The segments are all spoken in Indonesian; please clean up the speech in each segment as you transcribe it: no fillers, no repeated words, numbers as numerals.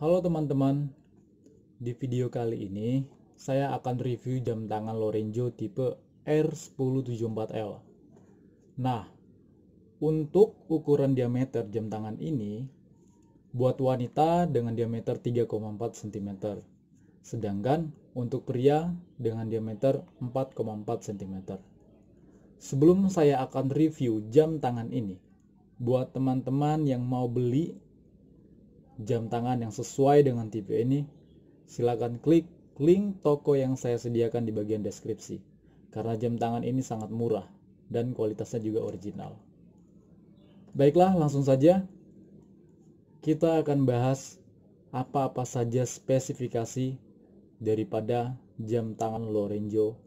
Halo teman-teman, di video kali ini saya akan review jam tangan Lorenzo tipe R1074L. Nah, untuk ukuran diameter jam tangan ini buat wanita dengan diameter 3,4 cm, sedangkan untuk pria dengan diameter 4,4 cm. Sebelum saya akan review jam tangan ini, buat teman-teman yang mau beli jam tangan yang sesuai dengan tipe ini, silakan klik link toko yang saya sediakan di bagian deskripsi, karena jam tangan ini sangat murah dan kualitasnya juga original. Baiklah, langsung saja kita akan bahas apa-apa saja spesifikasi daripada jam tangan Lorenzo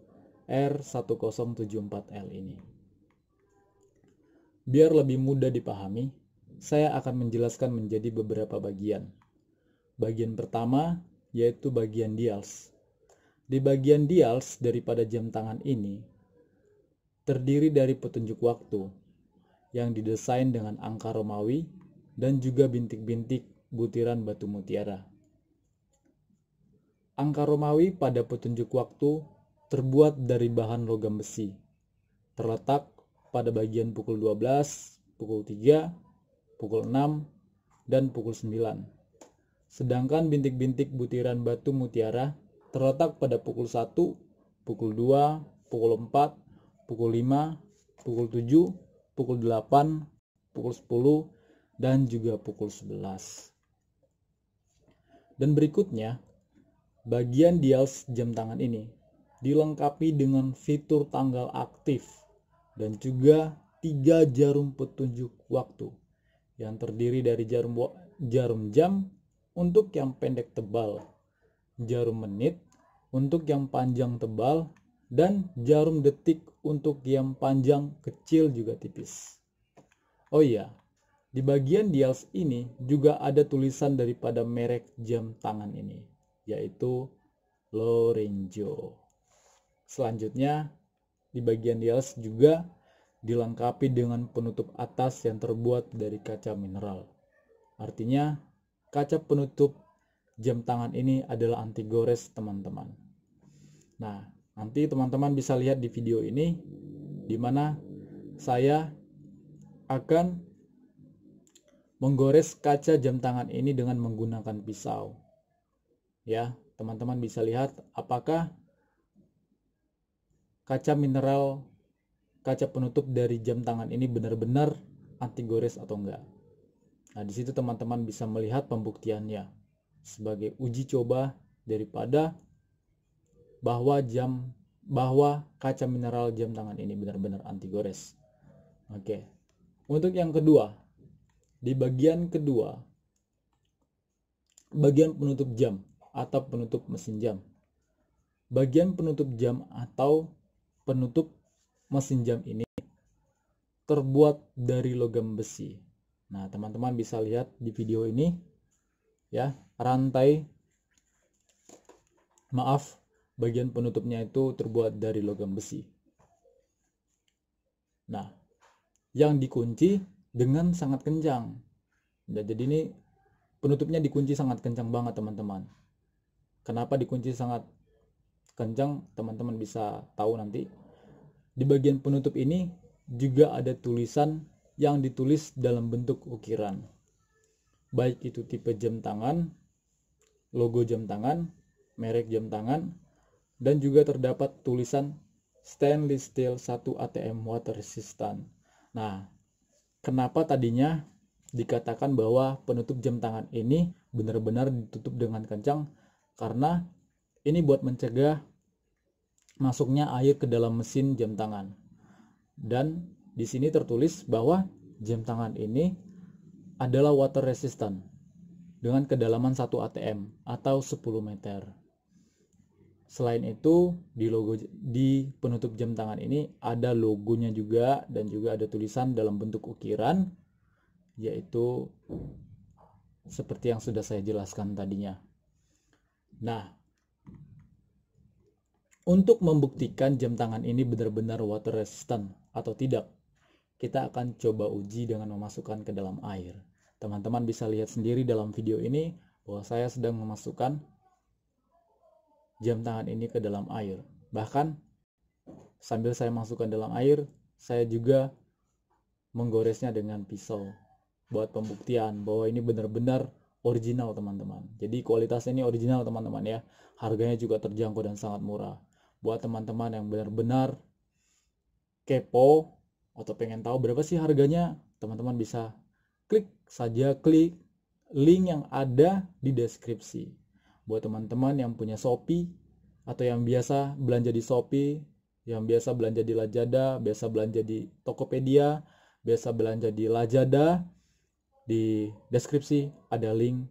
R1074L ini. Biar lebih mudah dipahami, saya akan menjelaskan menjadi beberapa bagian. Bagian pertama yaitu bagian dials. Di bagian dials daripada jam tangan ini terdiri dari petunjuk waktu yang didesain dengan angka Romawi dan juga bintik-bintik butiran batu mutiara. Angka Romawi pada petunjuk waktu terbuat dari bahan logam besi, terletak pada bagian pukul 12, pukul 3, pukul 6, dan pukul 9. Sedangkan bintik-bintik butiran batu mutiara terletak pada pukul 1, pukul 2, pukul 4, pukul 5, pukul 7, pukul 8, pukul 10, dan juga pukul 11. Dan berikutnya, bagian dials jam tangan ini dilengkapi dengan fitur tanggal aktif dan juga 3 jarum petunjuk waktu yang terdiri dari jarum jam untuk yang pendek tebal, jarum menit untuk yang panjang tebal, dan jarum detik untuk yang panjang kecil juga tipis. Oh iya, di bagian dials ini juga ada tulisan daripada merek jam tangan ini, yaitu Lorenzo. Selanjutnya, di bagian dials juga dilengkapi dengan penutup atas yang terbuat dari kaca mineral. Artinya, kaca penutup jam tangan ini adalah anti gores, teman-teman. Nah, nanti teman-teman bisa lihat di video ini di mana saya akan menggores kaca jam tangan ini dengan menggunakan pisau. Ya, teman-teman bisa lihat apakah kaca mineral, kaca penutup dari jam tangan ini benar-benar anti gores atau enggak. Nah, di situ teman-teman bisa melihat pembuktiannya sebagai uji coba daripada bahwa kaca mineral jam tangan ini benar-benar anti gores. Oke. Untuk yang kedua, di bagian kedua, bagian penutup jam atau penutup mesin jam. Bagian penutup jam atau penutup mesin jam ini terbuat dari logam besi. Nah, teman-teman bisa lihat di video ini ya, bagian penutupnya itu terbuat dari logam besi. Nah, yang dikunci dengan sangat kencang. Nah, jadi ini penutupnya dikunci sangat kencang banget, teman-teman. Kenapa dikunci sangat kencang? Teman-teman bisa tahu nanti. Di bagian penutup ini juga ada tulisan yang ditulis dalam bentuk ukiran. Baik itu tipe jam tangan, logo jam tangan, merek jam tangan, dan juga terdapat tulisan stainless steel 1 ATM water resistant. Nah, kenapa tadinya dikatakan bahwa penutup jam tangan ini benar-benar ditutup dengan kencang? Karena ini buat mencegah masuknya air ke dalam mesin jam tangan. Dan di sini tertulis bahwa jam tangan ini adalah water resistant dengan kedalaman 1 ATM atau 10 meter. Selain itu, di penutup jam tangan ini ada logonya juga dan juga ada tulisan dalam bentuk ukiran, yaitu seperti yang sudah saya jelaskan tadinya. Nah, untuk membuktikan jam tangan ini benar-benar water resistant atau tidak, kita akan coba uji dengan memasukkan ke dalam air. Teman-teman bisa lihat sendiri dalam video ini bahwa saya sedang memasukkan jam tangan ini ke dalam air. Bahkan sambil saya masukkan dalam air, saya juga menggoresnya dengan pisau buat pembuktian bahwa ini benar-benar original teman-teman. Jadi kualitasnya ini original teman-teman ya. Harganya juga terjangkau dan sangat murah. Buat teman-teman yang benar-benar kepo atau pengen tahu berapa sih harganya, teman-teman bisa klik link yang ada di deskripsi. Buat teman-teman yang punya Shopee atau yang biasa belanja di Shopee, yang biasa belanja di Lazada, biasa belanja di Tokopedia, biasa belanja di Lazada, di deskripsi ada link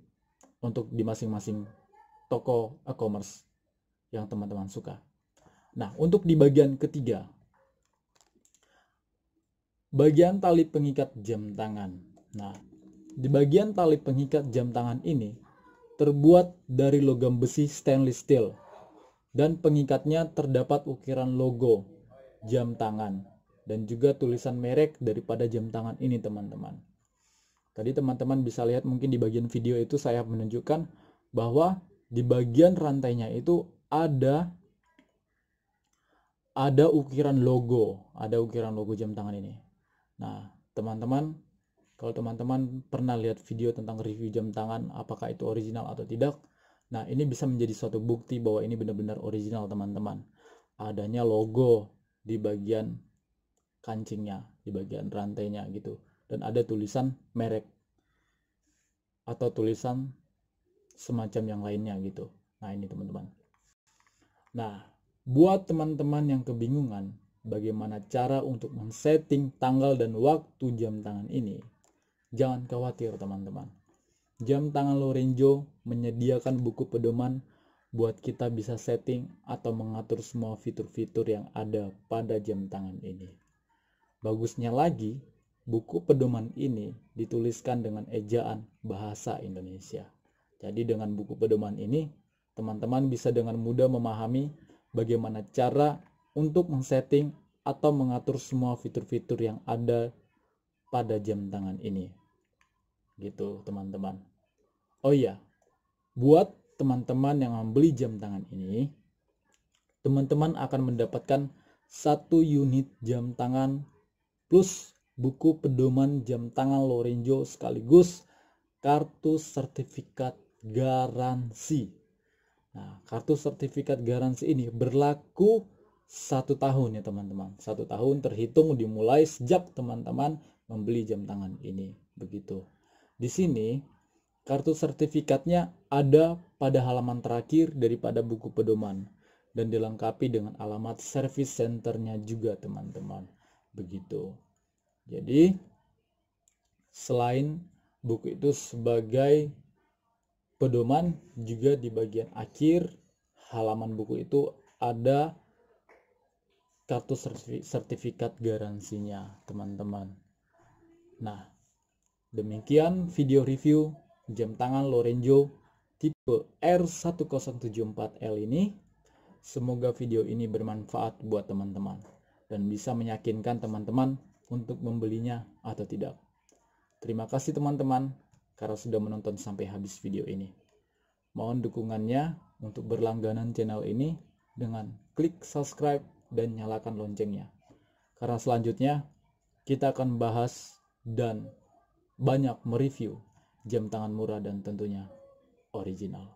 untuk di masing-masing toko e-commerce yang teman-teman suka. Nah, untuk di bagian ketiga, bagian tali pengikat jam tangan. Nah, di bagian tali pengikat jam tangan ini terbuat dari logam besi stainless steel dan pengikatnya terdapat ukiran logo jam tangan dan juga tulisan merek daripada jam tangan ini teman-teman. Tadi teman-teman bisa lihat mungkin di bagian video itu saya menunjukkan bahwa di bagian rantainya itu ada ukiran logo jam tangan ini. Nah, teman-teman, kalau teman-teman pernah lihat video tentang review jam tangan, apakah itu original atau tidak, nah ini bisa menjadi suatu bukti bahwa ini benar-benar original teman-teman. Adanya logo di bagian kancingnya, di bagian rantainya gitu, dan ada tulisan merek atau tulisan semacam yang lainnya gitu. Nah ini teman-teman. Nah, buat teman-teman yang kebingungan bagaimana cara untuk men-setting tanggal dan waktu jam tangan ini, jangan khawatir teman-teman. Jam tangan Lorenzo menyediakan buku pedoman buat kita bisa setting atau mengatur semua fitur-fitur yang ada pada jam tangan ini. Bagusnya lagi, buku pedoman ini dituliskan dengan ejaan bahasa Indonesia. Jadi dengan buku pedoman ini, teman-teman bisa dengan mudah memahami bagaimana cara untuk men-setting atau mengatur semua fitur-fitur yang ada pada jam tangan ini. Gitu teman-teman. Oh iya, buat teman-teman yang membeli jam tangan ini, teman-teman akan mendapatkan 1 unit jam tangan plus buku pedoman jam tangan Lorenzo sekaligus kartu sertifikat garansi. Nah, kartu sertifikat garansi ini berlaku 1 tahun ya teman-teman. 1 tahun terhitung dimulai sejak teman-teman membeli jam tangan ini. Begitu. Di sini kartu sertifikatnya ada pada halaman terakhir daripada buku pedoman dan dilengkapi dengan alamat service centernya juga teman-teman. Begitu. Jadi selain buku itu sebagai pedoman, juga di bagian akhir halaman buku itu ada kartu sertifikat garansinya teman-teman. Nah, demikian video review jam tangan Lorenzo tipe R1074L ini. Semoga video ini bermanfaat buat teman-teman dan bisa meyakinkan teman-teman untuk membelinya atau tidak. Terima kasih teman-teman karena sudah menonton sampai habis video ini. Mohon dukungannya untuk berlangganan channel ini dengan klik subscribe dan nyalakan loncengnya. Karena selanjutnya kita akan bahas dan banyak mereview jam tangan murah dan tentunya original.